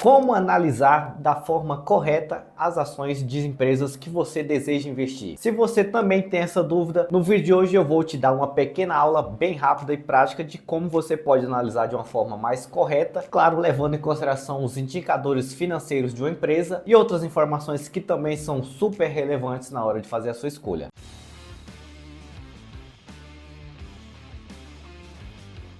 Como analisar da forma correta as ações de empresas que você deseja investir? Se você também tem essa dúvida, no vídeo de hoje eu vou te dar uma pequena aula bem rápida e prática de como você pode analisar de uma forma mais correta, claro, levando em consideração os indicadores financeiros de uma empresa e outras informações que também são super relevantes na hora de fazer a sua escolha.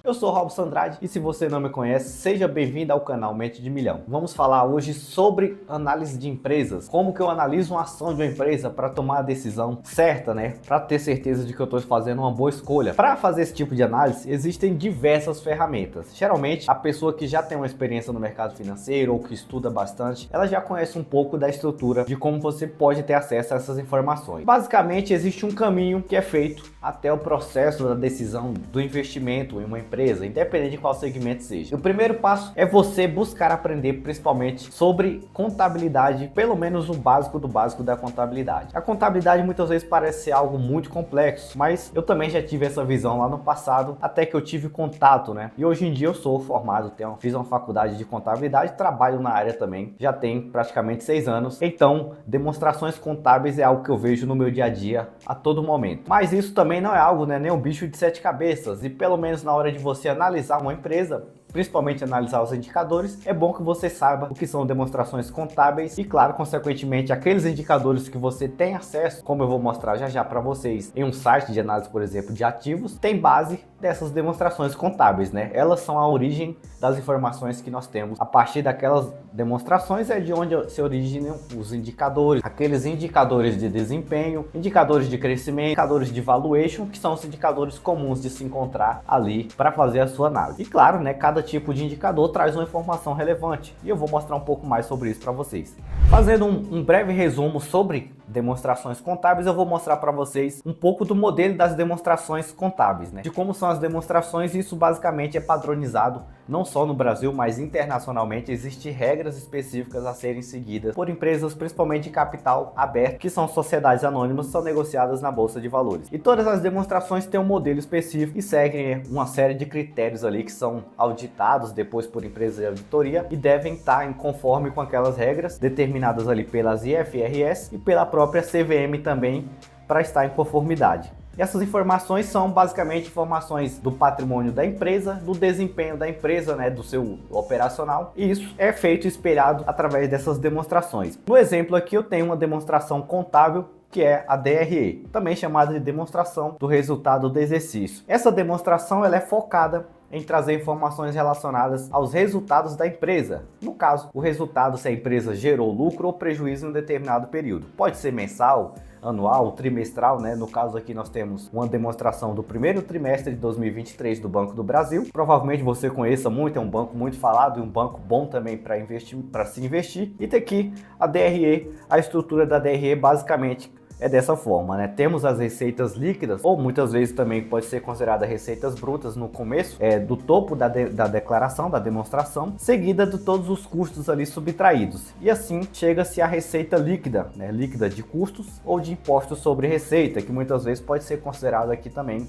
Eu sou Robson Andrade e se você não me conhece, seja bem-vindo ao canal Mente de Milhão. Vamos falar hoje sobre análise de empresas, como que eu analiso uma ação de uma empresa para tomar a decisão certa, né? Para ter certeza de que eu estou fazendo uma boa escolha. Para fazer esse tipo de análise, existem diversas ferramentas. Geralmente, a pessoa que já tem uma experiência no mercado financeiro ou que estuda bastante, ela já conhece um pouco da estrutura de como você pode ter acesso a essas informações. Basicamente, existe um caminho que é feito até o processo da decisão do investimento em uma empresa, independente de qual segmento seja. O primeiro passo é você buscar aprender principalmente sobre contabilidade, pelo menos o básico do básico da contabilidade. A contabilidade muitas vezes parece ser algo muito complexo, mas eu também já tive essa visão lá no passado, até que eu tive contato, né? E hoje em dia eu sou formado, fiz uma faculdade de contabilidade, trabalho na área também, já tem praticamente 6 anos, então demonstrações contábeis é algo que eu vejo no meu dia a dia a todo momento. Mas isso também não é algo, né, nem um bicho de 7 cabeças, e pelo menos na hora de você analisar uma empresa, principalmente analisar os indicadores, é bom que você saiba o que são demonstrações contábeis e, claro, consequentemente, aqueles indicadores que você tem acesso, como eu vou mostrar já já para vocês em um site de análise, por exemplo, de ativos, tem base dessas demonstrações contábeis, né? Elas são a origem das informações que nós temos. A partir daquelas demonstrações é de onde se originam os indicadores, aqueles indicadores de desempenho, indicadores de crescimento, indicadores de valuation, que são os indicadores comuns de se encontrar ali para fazer a sua análise. E claro, né, cada tipo de indicador traz uma informação relevante e eu vou mostrar um pouco mais sobre isso para vocês. Fazendo um breve resumo sobre demonstrações contábeis, eu vou mostrar para vocês um pouco do modelo das demonstrações contábeis, né? De como são as demonstrações. Isso basicamente é padronizado não só no Brasil, mas internacionalmente. Existem regras específicas a serem seguidas por empresas, principalmente de capital aberto, que são sociedades anônimas, são negociadas na Bolsa de Valores. E todas as demonstrações têm um modelo específico e seguem uma série de critérios ali que são auditados depois por empresas de auditoria e devem estar em conforme com aquelas regras determinadas ali pelas IFRS e pela própria CVM também, para estar em conformidade. E essas informações são basicamente informações do patrimônio da empresa, do desempenho da empresa, né, do seu operacional, e isso é feito espelhado através dessas demonstrações. No exemplo aqui eu tenho uma demonstração contábil que é a DRE, também chamada de demonstração do resultado do exercício. Essa demonstração ela é focada em trazer informações relacionadas aos resultados da empresa. No caso, o resultado se a empresa gerou lucro ou prejuízo em um determinado período. Pode ser mensal, anual, trimestral, né? No caso aqui nós temos uma demonstração do primeiro trimestre de 2023 do Banco do Brasil. Provavelmente você conheça muito, é um banco muito falado e um banco bom também para investir, para se investir. E tem aqui a DRE, a estrutura da DRE basicamente é dessa forma, né? Temos as receitas líquidas, ou muitas vezes também pode ser considerada receitas brutas no começo, do topo da declaração, da demonstração, seguida de todos os custos ali subtraídos. E assim chega-se à receita líquida, né? Líquida de custos ou de impostos sobre receita, que muitas vezes pode ser considerada aqui também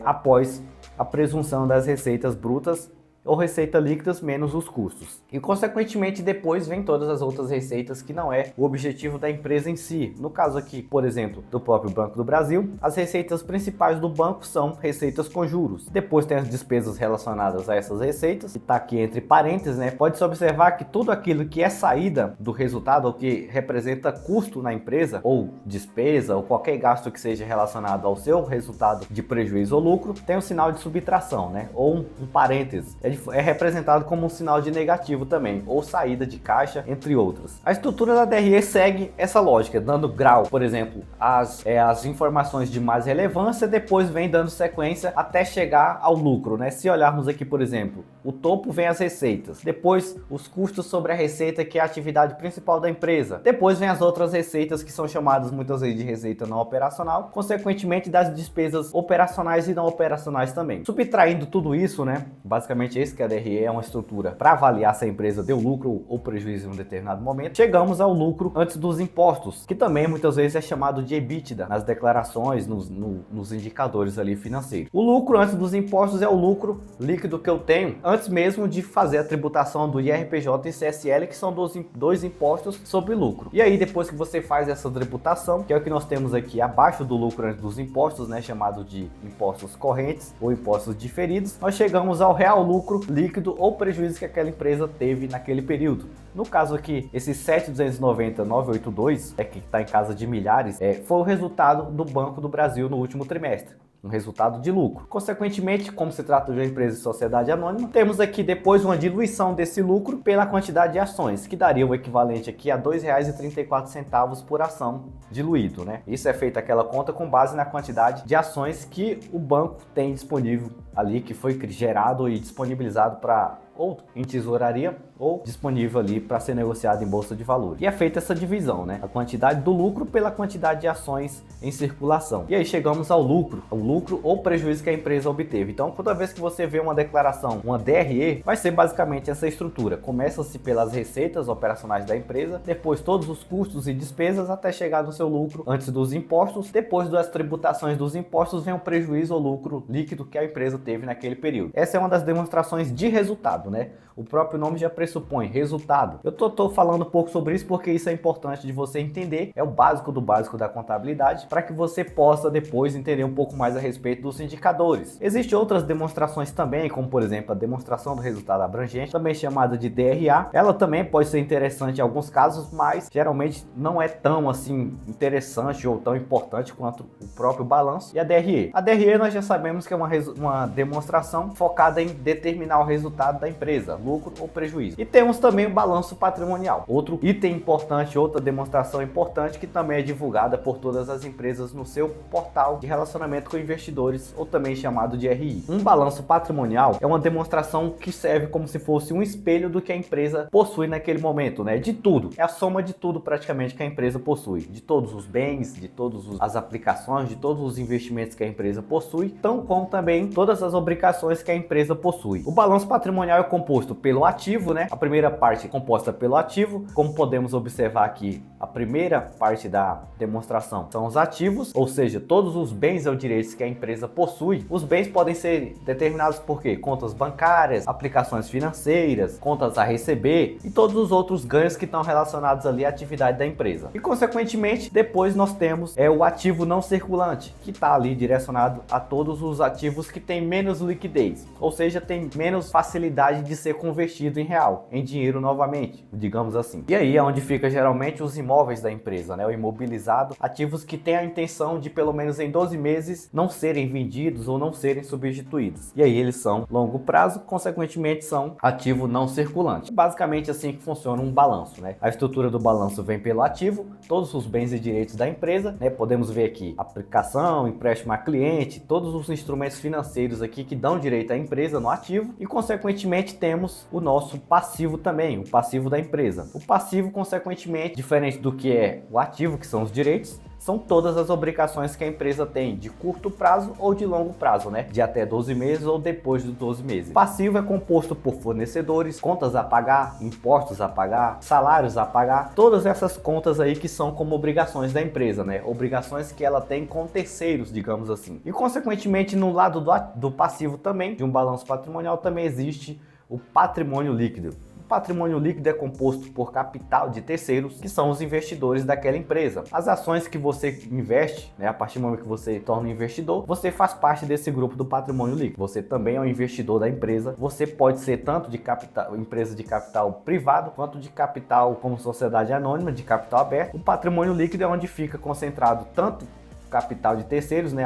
após a presunção das receitas brutas ou receita líquidas menos os custos. E consequentemente depois vem todas as outras receitas que não é o objetivo da empresa em si. No caso aqui, por exemplo, do próprio Banco do Brasil, as receitas principais do banco são receitas com juros. Depois tem as despesas relacionadas a essas receitas, que está aqui entre parênteses, né? Pode-se observar que tudo aquilo que é saída do resultado ou que representa custo na empresa, ou despesa, ou qualquer gasto que seja relacionado ao seu resultado de prejuízo ou lucro, tem um sinal de subtração, né? Ou um parênteses. É representado como um sinal de negativo também, ou saída de caixa, entre outros. A estrutura da DRE segue essa lógica, dando grau, por exemplo, as informações de mais relevância, depois vem dando sequência até chegar ao lucro, né? Se olharmos aqui, por exemplo, o topo vem as receitas, depois os custos sobre a receita, que é a atividade principal da empresa, depois vem as outras receitas, que são chamadas muitas vezes de receita não operacional, consequentemente das despesas operacionais e não operacionais também. Subtraindo tudo isso, né? Basicamente vez que a DRE é uma estrutura para avaliar se a empresa deu lucro ou prejuízo em um determinado momento, chegamos ao lucro antes dos impostos, que também muitas vezes é chamado de EBITDA nas declarações, nos indicadores ali financeiros. O lucro antes dos impostos é o lucro líquido que eu tenho antes mesmo de fazer a tributação do IRPJ e CSL, que são dois impostos sobre lucro. E aí, depois que você faz essa tributação, que é o que nós temos aqui abaixo do lucro antes dos impostos, né, chamado de impostos correntes ou impostos diferidos, nós chegamos ao real lucro líquido ou prejuízo que aquela empresa teve naquele período. No caso aqui, esse 7.290.982, que está em casa de milhares, foi o resultado do Banco do Brasil no último trimestre. Um resultado de lucro. Consequentemente, como se trata de uma empresa de sociedade anônima, temos aqui depois uma diluição desse lucro pela quantidade de ações, que daria o equivalente aqui a R$ 2,34 por ação diluído, né? Isso é feita aquela conta com base na quantidade de ações que o banco tem disponível ali, que foi gerado e disponibilizado para ou em tesouraria ou disponível ali para ser negociado em bolsa de valores. E é feita essa divisão, né? A quantidade do lucro pela quantidade de ações em circulação. E aí chegamos ao lucro, o lucro ou prejuízo que a empresa obteve. Então, toda vez que você vê uma declaração, uma DRE, vai ser basicamente essa estrutura. Começa-se pelas receitas operacionais da empresa, depois todos os custos e despesas até chegar no seu lucro antes dos impostos. Depois das tributações dos impostos, vem o prejuízo ou lucro líquido que a empresa teve naquele período. Essa é uma das demonstrações de resultado, né? O próprio nome já pressupõe resultado. Eu tô falando um pouco sobre isso porque isso é importante de você entender, é o básico do básico da contabilidade, para que você possa depois entender um pouco mais a respeito dos indicadores. Existem outras demonstrações também, como por exemplo a demonstração do resultado abrangente, também chamada de DRA. Ela também pode ser interessante em alguns casos, mas geralmente não é tão assim interessante ou tão importante quanto o próprio balanço e a DRE. A DRE nós já sabemos que é uma demonstração focada em determinar o resultado da empresa, lucro ou prejuízo. E temos também o balanço patrimonial, outro item importante, outra demonstração importante que também é divulgada por todas as empresas no seu portal de relacionamento com investidores, ou também chamado de RI. Um balanço patrimonial é uma demonstração que serve como se fosse um espelho do que a empresa possui naquele momento, né? De tudo, é a soma de tudo praticamente que a empresa possui, de todos os bens, de todas as aplicações, de todos os investimentos que a empresa possui, tão como também todas as obrigações que a empresa possui. O balanço patrimonial é composto pelo ativo, né? A primeira parte é composta pelo ativo, como podemos observar aqui, a primeira parte da demonstração são os ativos, ou seja, todos os bens ou direitos que a empresa possui. Os bens podem ser determinados por quê? Contas bancárias, aplicações financeiras, contas a receber e todos os outros ganhos que estão relacionados ali à atividade da empresa. E consequentemente, depois nós temos o ativo não circulante, que está ali direcionado a todos os ativos que têm menos liquidez, ou seja, tem menos facilidade de ser convertido em real, em dinheiro novamente, digamos assim. E aí é onde fica geralmente os imóveis da empresa, né? O imobilizado, ativos que têm a intenção de pelo menos em 12 meses não serem vendidos ou não serem substituídos. E aí eles são longo prazo, consequentemente são ativo não circulante. Basicamente assim que funciona um balanço, né? A estrutura do balanço vem pelo ativo, todos os bens e direitos da empresa, né? Podemos ver aqui aplicação, empréstimo a cliente, todos os instrumentos financeiros aqui que dão direito à empresa no ativo e consequentemente temos o nosso passivo também, o passivo da empresa. O passivo, consequentemente, diferente do que é o ativo, que são os direitos, são todas as obrigações que a empresa tem de curto prazo ou de longo prazo, né? De até 12 meses ou depois dos 12 meses. O passivo é composto por fornecedores, contas a pagar, impostos a pagar, salários a pagar, todas essas contas aí que são como obrigações da empresa, né? Obrigações que ela tem com terceiros, digamos assim. E consequentemente, no lado do passivo também, de um balanço patrimonial, também existe o patrimônio líquido. O patrimônio líquido é composto por capital de terceiros, que são os investidores daquela empresa. As ações que você investe, né, a partir do momento que você torna um investidor, você faz parte desse grupo do patrimônio líquido. Você também é um investidor da empresa. Você pode ser tanto de capital, empresa de capital privado, quanto de capital como sociedade anônima, de capital aberto. O patrimônio líquido é onde fica concentrado tanto capital de terceiros, né,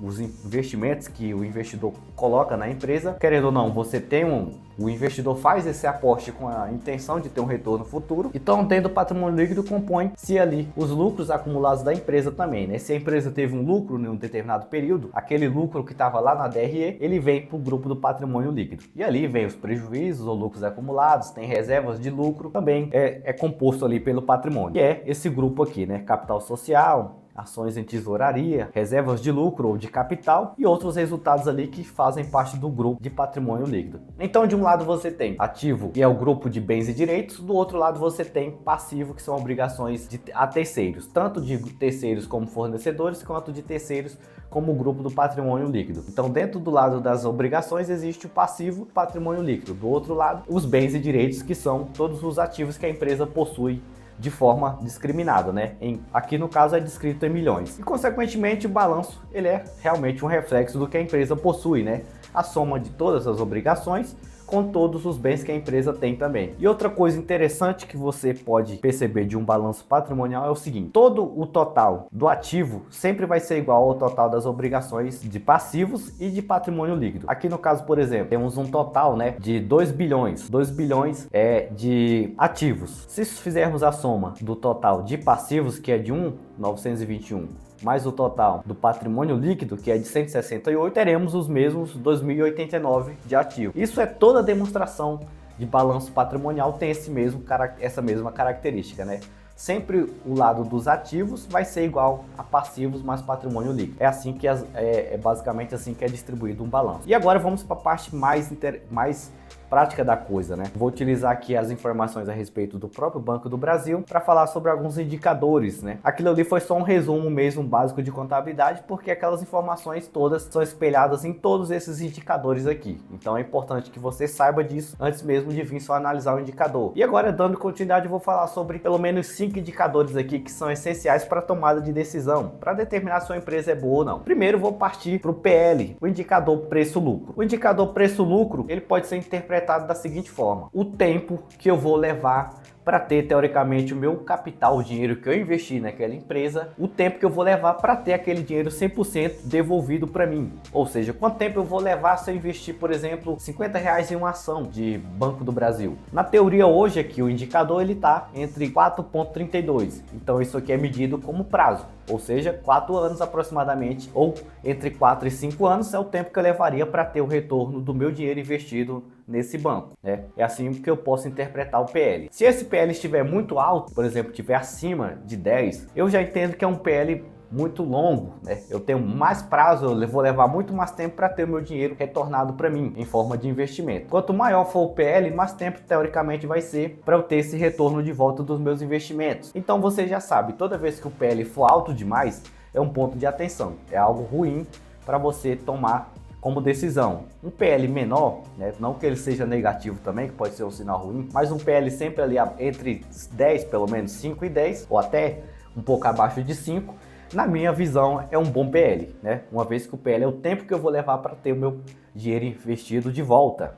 os investimentos que o investidor coloca na empresa. Querendo ou não, você tem o investidor faz esse aporte com a intenção de ter um retorno futuro. Então, dentro do patrimônio líquido compõe-se ali os lucros acumulados da empresa também, né? Se a empresa teve um lucro em um determinado período, aquele lucro que estava lá na DRE, ele vem para o grupo do patrimônio líquido. E ali vem os prejuízos ou lucros acumulados, tem reservas de lucro, também é composto ali pelo patrimônio, que é esse grupo aqui, né? Capital social, ações em tesouraria, reservas de lucro ou de capital e outros resultados ali que fazem parte do grupo de patrimônio líquido. Então, de um lado você tem ativo, que é o grupo de bens e direitos, do outro lado você tem passivo, que são obrigações a terceiros, tanto de terceiros como fornecedores, quanto de terceiros como o grupo do patrimônio líquido. Então, dentro do lado das obrigações existe o passivo, patrimônio líquido. Do outro lado, os bens e direitos, que são todos os ativos que a empresa possui de forma discriminada, né? Aqui no caso é descrito em milhões. E consequentemente o balanço ele é realmente um reflexo do que a empresa possui, né? A soma de todas as obrigações com todos os bens que a empresa tem também. E outra coisa interessante que você pode perceber de um balanço patrimonial é o seguinte: todo o total do ativo sempre vai ser igual ao total das obrigações de passivos e de patrimônio líquido. Aqui no caso, por exemplo, temos um total, né, de 2 bilhões. 2 bilhões é de ativos. Se fizermos a soma do total de passivos, que é de 1.921, mais o total do patrimônio líquido, que é de 168, teremos os mesmos 2.089 de ativo. Isso é toda demonstração de balanço patrimonial, tem essa mesma característica, né? Sempre o lado dos ativos vai ser igual a passivos mais patrimônio líquido. É assim que é basicamente assim que é distribuído um balanço. E agora vamos para a parte mais prática da coisa, né? Vou utilizar aqui as informações a respeito do próprio Banco do Brasil para falar sobre alguns indicadores, né? Aquilo ali foi só um resumo mesmo básico de contabilidade, porque aquelas informações todas são espelhadas em todos esses indicadores aqui. Então é importante que você saiba disso antes mesmo de vir só analisar o indicador. E agora, dando continuidade, eu vou falar sobre pelo menos 5 indicadores aqui que são essenciais para a tomada de decisão, para determinar se a empresa é boa ou não. Primeiro, vou partir para o PL, o indicador preço-lucro. O indicador preço-lucro, ele pode ser interpretado da seguinte forma: o tempo que eu vou levar para ter teoricamente o meu capital, o dinheiro que eu investi naquela empresa, o tempo que eu vou levar para ter aquele dinheiro 100% devolvido para mim. Ou seja, quanto tempo eu vou levar se eu investir, por exemplo, R$50 em uma ação de Banco do Brasil. Na teoria hoje aqui o indicador ele está entre 4,32. Então isso aqui é medido como prazo, ou seja, 4 anos aproximadamente, ou entre 4 e 5 anos é o tempo que eu levaria para ter o retorno do meu dinheiro investido nesse banco, né? É assim que eu posso interpretar o PL. Se esse PL estiver muito alto, por exemplo, estiver acima de 10, eu já entendo que é um PL muito longo, né? Eu tenho mais prazo, eu vou levar muito mais tempo para ter o meu dinheiro retornado para mim em forma de investimento. Quanto maior for o PL, mais tempo teoricamente vai ser para eu ter esse retorno de volta dos meus investimentos. Então você já sabe, toda vez que o PL for alto demais, é um ponto de atenção, é algo ruim para você tomar como decisão. Um PL menor, né, não que ele seja negativo também, que pode ser um sinal ruim, mas um PL sempre ali entre 10, pelo menos 5 e 10, ou até um pouco abaixo de 5, na minha visão é um bom PL, né? Uma vez que o PL é o tempo que eu vou levar para ter o meu dinheiro investido de volta.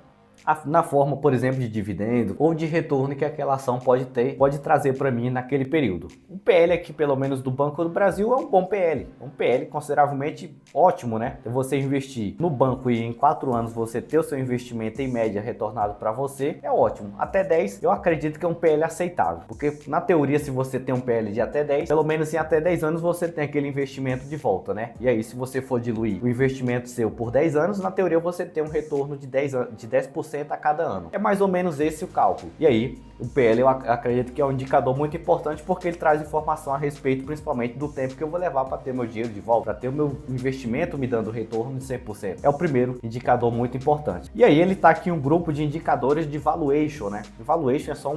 Na forma, por exemplo, de dividendo ou de retorno que aquela ação pode trazer para mim naquele período. O PL aqui, pelo menos do Banco do Brasil, é um bom PL. Um PL consideravelmente ótimo, né? Você investir no banco e em 4 anos você ter o seu investimento em média retornado para você, é ótimo. Até 10, eu acredito que é um PL aceitável. Porque na teoria, se você tem um PL de até 10, pelo menos em até 10 anos você tem aquele investimento de volta, né? E aí, se você for diluir o investimento seu por 10 anos, na teoria você tem um retorno de 10% a cada ano. É mais ou menos esse o cálculo. E aí, o PL eu acredito que é um indicador muito importante porque ele traz informação a respeito principalmente do tempo que eu vou levar para ter meu dinheiro de volta, para ter o meu investimento me dando retorno de 100%. É o primeiro indicador muito importante. E aí ele está aqui um grupo de indicadores de valuation, né? Valuation é só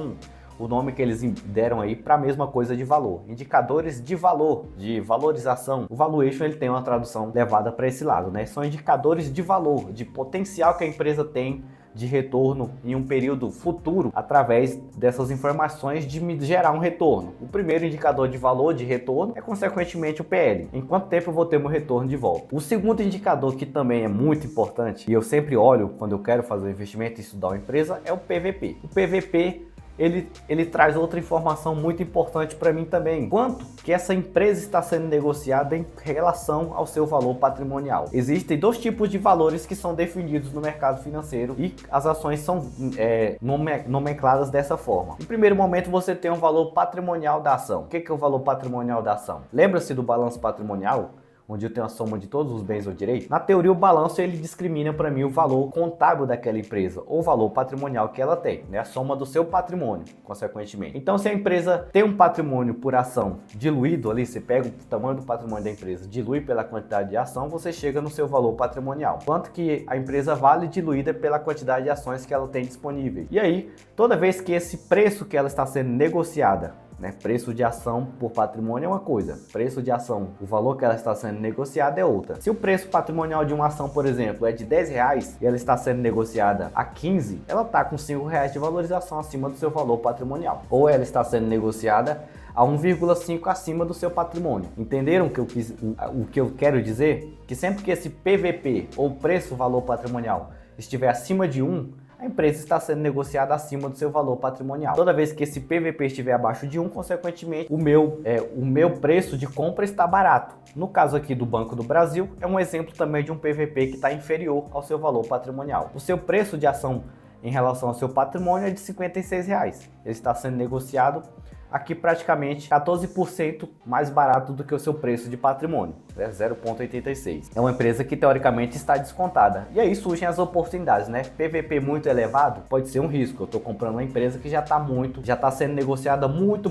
o nome que eles deram aí para a mesma coisa de valor. Indicadores de valor, de valorização. O valuation ele tem uma tradução levada para esse lado, né? São indicadores de valor, de potencial que a empresa tem de retorno em um período futuro através dessas informações de me gerar um retorno. O primeiro indicador de valor de retorno é consequentemente o PL. Em quanto tempo eu vou ter meu retorno de volta? O segundo indicador que também é muito importante e eu sempre olho quando eu quero fazer um investimento e estudar uma empresa é o PVP. O PVP ele traz outra informação muito importante para mim também. Quanto que essa empresa está sendo negociada em relação ao seu valor patrimonial. Existem 2 tipos de valores que são definidos no mercado financeiro e as ações são nomencladas dessa forma. Em primeiro momento você tem um valor patrimonial da ação. O que é o valor patrimonial da ação? Lembra-se do balanço patrimonial? onde eu tenho a soma de todos os bens ou direitos, na teoria o balanço ele discrimina para mim o valor contábil daquela empresa, ou o valor patrimonial que ela tem, né? A soma do seu patrimônio, consequentemente. Então, se a empresa tem um patrimônio por ação diluído ali, você pega o tamanho do patrimônio da empresa, dilui pela quantidade de ação, você chega no seu valor patrimonial. Quanto que a empresa vale diluída pela quantidade de ações que ela tem disponível. E aí, toda vez que esse preço que ela está sendo negociada, né? Preço de ação por patrimônio é uma coisa, preço de ação, o valor que ela está sendo negociada é outra. Se o preço patrimonial de uma ação, por exemplo, é de R$10 e ela está sendo negociada a 15, ela está com R$5 de valorização acima do seu valor patrimonial. Ou ela está sendo negociada a 1,5 acima do seu patrimônio. Entenderam o que eu quero dizer? Que sempre que esse PVP, ou preço-valor patrimonial, estiver acima de 1, a empresa está sendo negociada acima do seu valor patrimonial. Toda vez que esse PVP estiver abaixo de 1, consequentemente, o meu preço de compra está barato. No caso aqui do Banco do Brasil, é um exemplo também de um PVP que está inferior ao seu valor patrimonial. O seu preço de ação em relação ao seu patrimônio é de R$56. Ele está sendo negociado aqui praticamente 14% mais barato do que o seu preço de patrimônio, né? 0,86. É uma empresa que teoricamente está descontada. E aí surgem as oportunidades, né? PVP muito elevado pode ser um risco. Eu estou comprando uma empresa que já está sendo negociada muito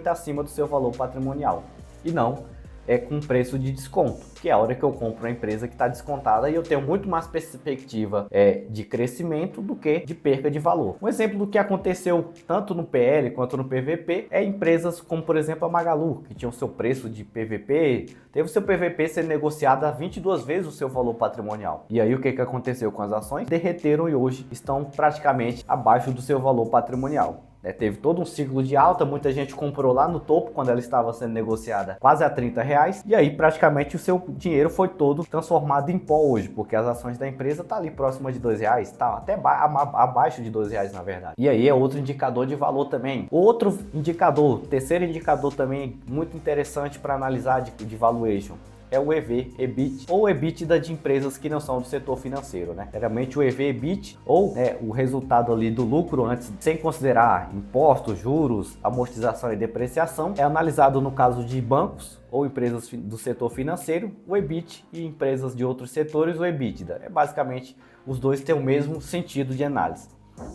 acima do seu valor patrimonial. E não é com preço de desconto, que é a hora que eu compro uma empresa que está descontada e eu tenho muito mais perspectiva de crescimento do que de perca de valor. Um exemplo do que aconteceu tanto no PL quanto no PVP é empresas como, por exemplo, a Magalu, que tinha o seu preço de PVP, teve o seu PVP sendo negociado a 22 vezes o seu valor patrimonial. E aí o que aconteceu com as ações? Derreteram e hoje estão praticamente abaixo do seu valor patrimonial. Teve todo um ciclo de alta, muita gente comprou lá no topo quando ela estava sendo negociada quase a R$30 e aí praticamente o seu dinheiro foi todo transformado em pó hoje, porque as ações da empresa tá ali próxima de R$2, tá até abaixo de R$2 na verdade. E aí é outro indicador de valor também. Outro indicador, terceiro indicador também muito interessante para analisar de valuation, é o EV/EBIT ou EBITDA de empresas que não são do setor financeiro, né? Geralmente o EV/EBIT ou o resultado ali do lucro antes, sem considerar impostos, juros, amortização e depreciação, é analisado no caso de bancos ou empresas do setor financeiro, o EBIT, e empresas de outros setores, o EBITDA. Basicamente, os dois têm o mesmo sentido de análise.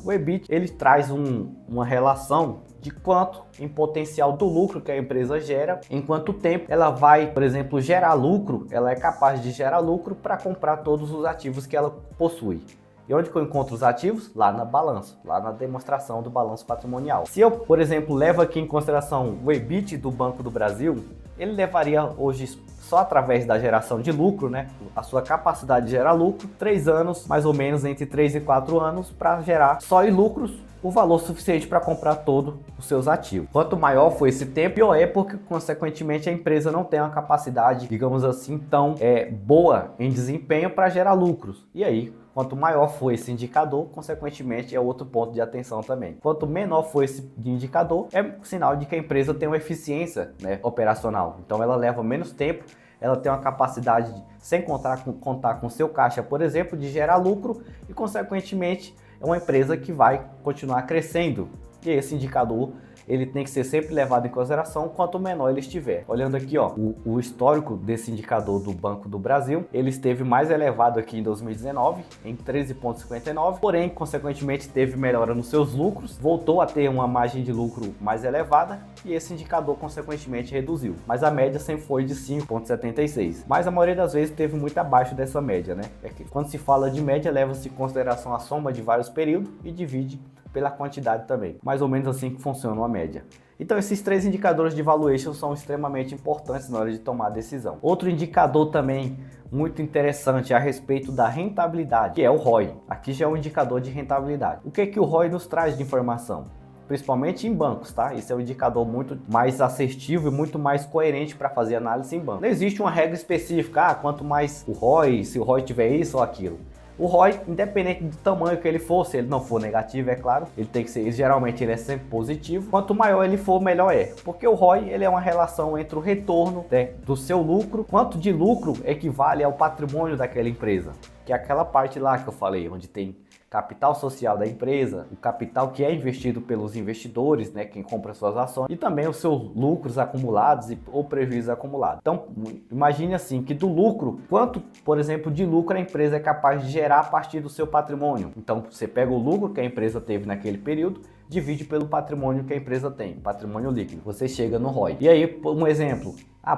O EBIT, ele traz uma relação de quanto em potencial do lucro que a empresa gera, em quanto tempo ela vai, por exemplo, gerar lucro, ela é capaz de gerar lucro para comprar todos os ativos que ela possui. E onde que eu encontro os ativos? Lá na balança, lá na demonstração do balanço patrimonial. Se eu, por exemplo, levo aqui em consideração o EBIT do Banco do Brasil, ele levaria hoje só através da geração de lucro, né? A sua capacidade de gerar lucro, 3 anos, mais ou menos entre 3 e 4 anos, para gerar só em lucros o valor suficiente para comprar todos os seus ativos. Quanto maior for esse tempo, pior é, porque consequentemente a empresa não tem uma capacidade, digamos assim, tão boa em desempenho para gerar lucros. E aí, quanto maior for esse indicador, consequentemente é outro ponto de atenção também. Quanto menor for esse indicador, é sinal de que a empresa tem uma eficiência, né, operacional. Então ela leva menos tempo, ela tem uma capacidade, sem contar com seu caixa, por exemplo, de gerar lucro e consequentemente é uma empresa que vai continuar crescendo. E esse indicador ele tem que ser sempre levado em consideração quanto menor ele estiver. Olhando aqui, ó, o histórico desse indicador do Banco do Brasil, ele esteve mais elevado aqui em 2019, em 13,59, porém, consequentemente, teve melhora nos seus lucros, voltou a ter uma margem de lucro mais elevada e esse indicador, consequentemente, reduziu. Mas a média sempre foi de 5,76. Mas a maioria das vezes teve muito abaixo dessa média, né? É que quando se fala de média, leva-se em consideração a soma de vários períodos e divide pela quantidade também. Mais ou menos assim que funciona uma média. Então esses 3 indicadores de valuation são extremamente importantes na hora de tomar a decisão. Outro indicador também muito interessante a respeito da rentabilidade, que é o ROI. Aqui já é um indicador de rentabilidade. O que o ROI nos traz de informação? Principalmente em bancos, tá? Esse é um indicador muito mais assertivo e muito mais coerente para fazer análise em banco. Não existe uma regra específica, quanto mais o ROI, se o ROI tiver isso ou aquilo. O ROI, independente do tamanho que ele for, se ele não for negativo, é claro, ele tem que ser, geralmente ele é sempre positivo. Quanto maior ele for, melhor é. Porque o ROI, ele é uma relação entre o retorno, né, do seu lucro, quanto de lucro equivale ao patrimônio daquela empresa. que é aquela parte lá que eu falei, onde tem capital social da empresa, o capital que é investido pelos investidores, né, quem compra suas ações, e também os seus lucros acumulados ou prejuízos acumulados. Então, imagine assim, que do lucro, quanto, por exemplo, de lucro a empresa é capaz de gerar a partir do seu patrimônio. Então, você pega o lucro que a empresa teve naquele período, divide pelo patrimônio que a empresa tem, patrimônio líquido. Você chega no ROI. E aí, um exemplo,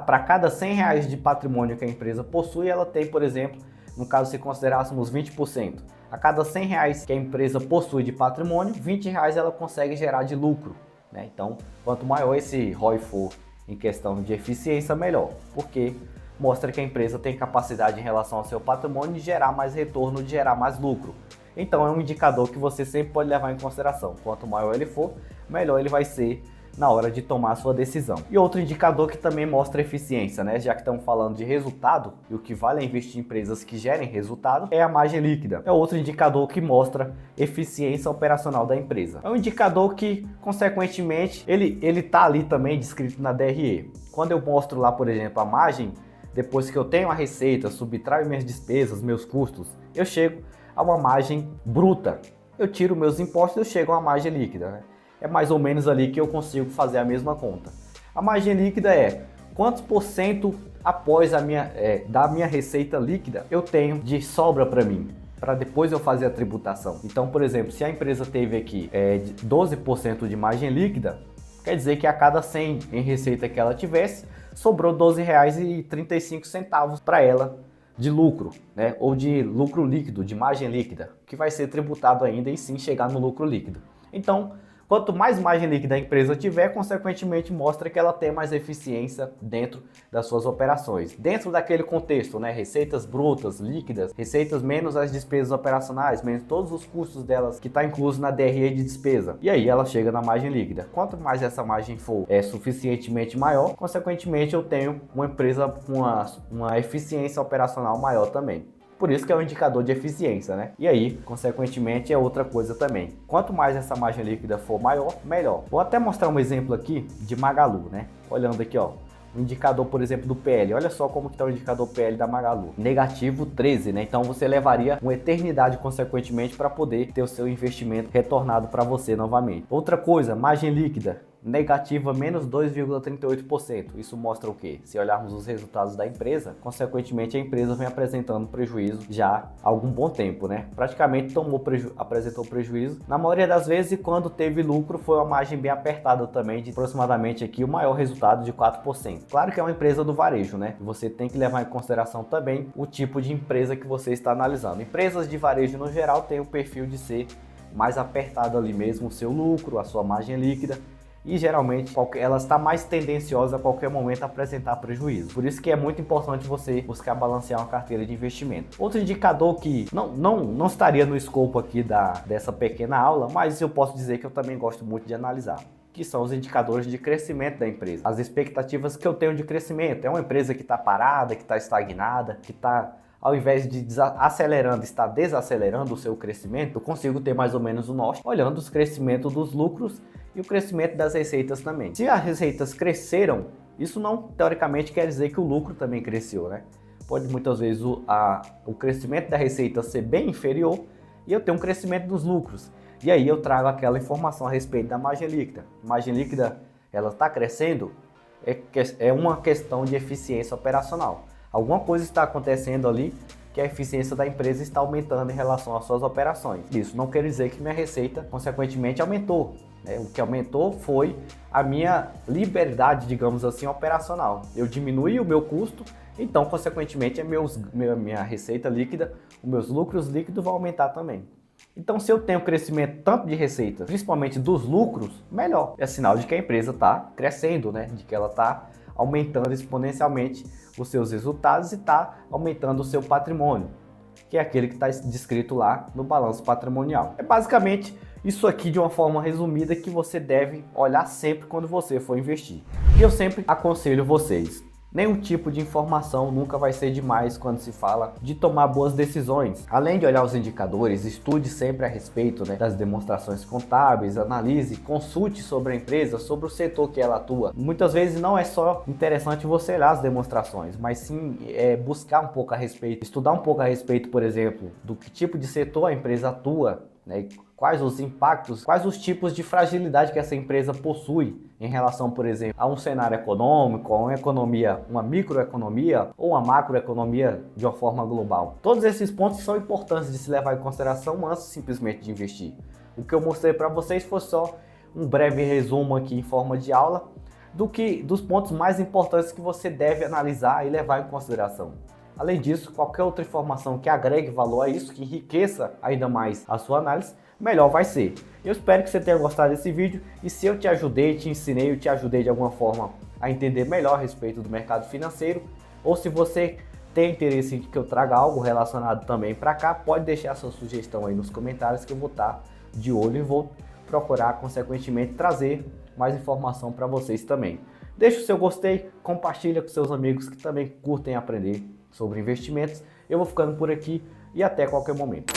para cada R$100 de patrimônio que a empresa possui, ela tem, por exemplo, no caso se considerássemos 20%, a cada R$100 que a empresa possui de patrimônio, R$20 ela consegue gerar de lucro, né? Então, quanto maior esse ROI for em questão de eficiência, melhor, porque mostra que a empresa tem capacidade em relação ao seu patrimônio de gerar mais retorno, de gerar mais lucro. Então é um indicador que você sempre pode levar em consideração. Quanto maior ele for, melhor ele vai ser na hora de tomar a sua decisão. E outro indicador que também mostra eficiência, né? Já que estamos falando de resultado, e o que vale é investir em empresas que gerem resultado, é a margem líquida. É outro indicador que mostra eficiência operacional da empresa. É um indicador que, consequentemente, ele tá ali também descrito na DRE. Quando eu mostro lá, por exemplo, a margem, depois que eu tenho a receita, subtraio minhas despesas, meus custos, eu chego a uma margem bruta. Eu tiro meus impostos e eu chego a uma margem líquida, né? É mais ou menos ali que eu consigo fazer a mesma conta. A margem líquida é quantos por cento após da minha receita líquida eu tenho de sobra para mim, para depois eu fazer a tributação. Então, por exemplo, se a empresa teve aqui 12% de margem líquida, quer dizer que a cada 100 em receita que ela tivesse, sobrou R$12,35 para ela de lucro, né? Ou de lucro líquido, de margem líquida, que vai ser tributado ainda e sim chegar no lucro líquido. Então, quanto mais margem líquida a empresa tiver, consequentemente mostra que ela tem mais eficiência dentro das suas operações. Dentro daquele contexto, né? Receitas brutas, líquidas, receitas menos as despesas operacionais, menos todos os custos delas que está incluso na DRE de despesa. E aí ela chega na margem líquida. Quanto mais essa margem for suficientemente maior, consequentemente eu tenho uma empresa com uma eficiência operacional maior também. Por isso que é um indicador de eficiência, né? E aí, consequentemente, é outra coisa também. Quanto mais essa margem líquida for maior, melhor. Vou até mostrar um exemplo aqui de Magalu, né? Olhando aqui, ó, o indicador, por exemplo, do PL. Olha só como que está o indicador PL da Magalu. Negativo 13, né? Então você levaria uma eternidade, consequentemente, para poder ter o seu investimento retornado para você novamente. Outra coisa, margem líquida. Negativa menos 2,38%. Isso mostra o quê? Se olharmos os resultados da empresa, consequentemente a empresa vem apresentando prejuízo já há algum bom tempo, né? Praticamente apresentou prejuízo. Na maioria das vezes, e quando teve lucro, foi uma margem bem apertada também, de aproximadamente aqui o maior resultado de 4%. Claro que é uma empresa do varejo, né? Você tem que levar em consideração também o tipo de empresa que você está analisando. Empresas de varejo no geral têm o perfil de ser mais apertado ali mesmo o seu lucro, a sua margem líquida. E geralmente ela está mais tendenciosa a qualquer momento a apresentar prejuízo. Por isso que é muito importante você buscar balancear uma carteira de investimento. Outro indicador que não estaria no escopo aqui dessa pequena aula, mas eu posso dizer que eu também gosto muito de analisar, que são os indicadores de crescimento da empresa. As expectativas que eu tenho de crescimento. É uma empresa que está parada, que está estagnada, que está, ao invés de acelerando, está desacelerando o seu crescimento. Eu consigo ter mais ou menos o norte, olhando os crescimentos dos lucros e o crescimento das receitas também. Se as receitas cresceram, isso não teoricamente quer dizer que o lucro também cresceu, né? Pode muitas vezes o crescimento da receita ser bem inferior e eu ter um crescimento dos lucros. E aí eu trago aquela informação a respeito da margem líquida. A margem líquida, ela está crescendo? É uma questão de eficiência operacional. Alguma coisa está acontecendo ali que a eficiência da empresa está aumentando em relação às suas operações. Isso não quer dizer que minha receita, consequentemente, aumentou. O que aumentou foi a minha liberdade, digamos assim, operacional. Eu diminui o meu custo, então, consequentemente, minha receita líquida, os meus lucros líquidos vão aumentar também. Então, se eu tenho crescimento tanto de receita, principalmente dos lucros, melhor. É sinal de que a empresa está crescendo, né? De que ela está aumentando exponencialmente os seus resultados e está aumentando o seu patrimônio, que é aquele que está descrito lá no balanço patrimonial. É basicamente isso aqui de uma forma resumida que você deve olhar sempre quando você for investir. E eu sempre aconselho vocês, Nenhum tipo de informação nunca vai ser demais quando se fala de tomar boas decisões. Além de olhar os indicadores, estude sempre a respeito, das demonstrações contábeis, analise, consulte sobre a empresa, sobre o setor que ela atua. Muitas vezes não é só interessante você olhar as demonstrações, mas sim buscar um pouco a respeito, estudar um pouco a respeito, por exemplo, do que tipo de setor a empresa atua, quais os impactos, quais os tipos de fragilidade que essa empresa possui em relação, por exemplo, a um cenário econômico, a uma economia, uma microeconomia ou uma macroeconomia de uma forma global. Todos esses pontos são importantes de se levar em consideração antes simplesmente de investir. O que eu mostrei para vocês foi só um breve resumo aqui em forma de aula dos pontos mais importantes que você deve analisar e levar em consideração. Além disso, qualquer outra informação que agregue valor a isso, que enriqueça ainda mais a sua análise, melhor vai ser. Eu espero que você tenha gostado desse vídeo e se eu te ajudei, te ensinei, eu te ajudei de alguma forma a entender melhor a respeito do mercado financeiro, ou se você tem interesse em que eu traga algo relacionado também para cá, pode deixar sua sugestão aí nos comentários que eu vou estar de olho e vou procurar consequentemente trazer mais informação para vocês também. Deixa o seu gostei, compartilha com seus amigos que também curtem aprender sobre investimentos. Eu vou ficando por aqui e até qualquer momento.